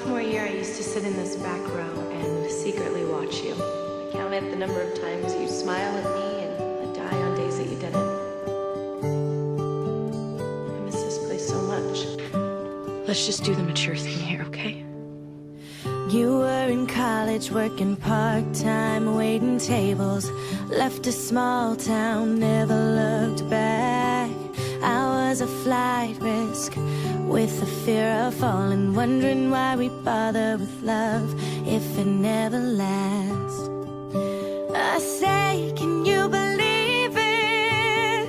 sophomore year, I used to sit in this back row and secretly watch you. I counted the number of times you smile at me and I'd die on days that you didn't. I miss this place so much. Let's just do the mature thing here, okay? You were in college working part-time, waiting tables. Left a small town, never looked back. I was a flight risk with the fear of falling, wondering why we bother with love if it never lasts. I say, can you believe it?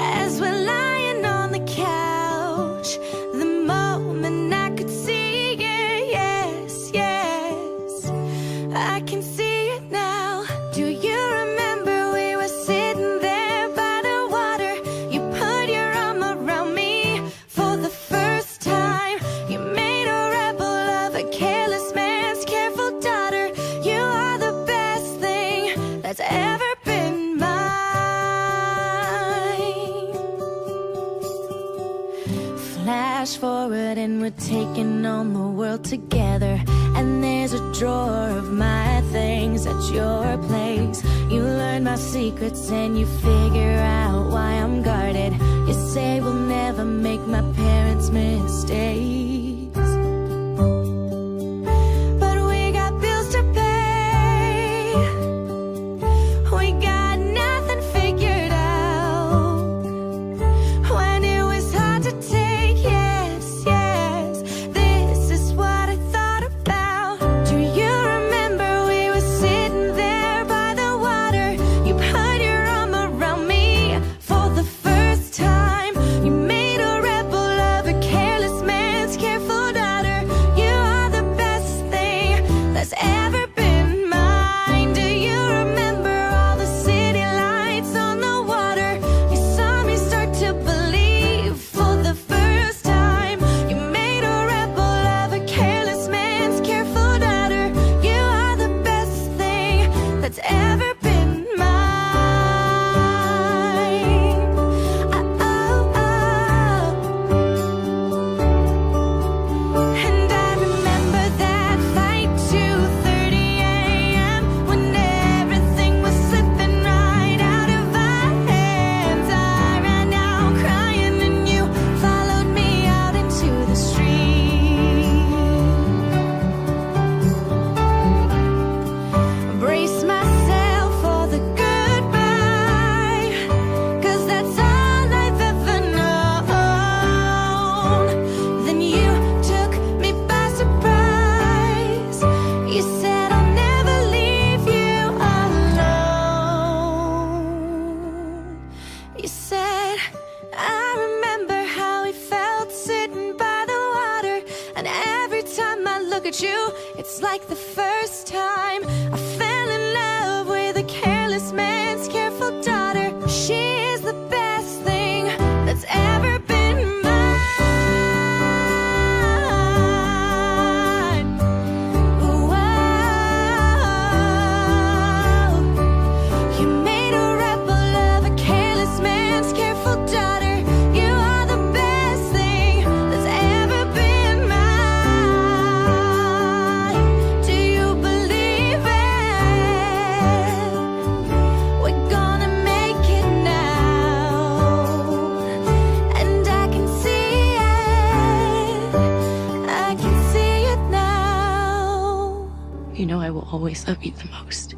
As we're lying on the couch, the moment I could see it, yes, yes, I can see it now. Do you remember we were sitting there by the water? You put your arm around me for the first time. You made a rebel of a careless man's careful daughter. You are the best thing that's ever been mine. Flash forward and we're taking on the world together. And there's a drawer of my things at your place. You learn my secrets and you figure out why I'm guarded. You say we'll never make my parents' mistakes, but we got bills to pay. We got nothing figured out when it was hard to take. Yes, yes, this is what I thought about. Do you remember we were sitting there by the water? You put your arm around me for the first time. You made a rebel of a careless man's careful daughter. You are the best thing that's ever been mine. Do you remember all the city lights on the water? You saw me start to believe for the first time. You made a rebel of a careless man's careful daughter. You are the best thing that's ever been mine. Oh, oh, oh. And I remember that fight, 2:30 a.m. when everything was slipping right out of our hands. I ran out crying and you followed me out into the street. Brace myself for the goodbye, 'cause that's all I've ever known. Then you took me by surprise. You said I'll never leave you alone. You said, I remember how we felt sitting by the water. And every time I look at you, it's like the first time I fell in love with a careless man's careful daughter. She is the best thing that's ever been mine. Ooh, oh. You made a rebel of a careless man's careful daughter. You are the best thing that's ever been mine. Do you believe it? We're gonna make it now. And I can see it. I can see it now. You know I will always love you the most.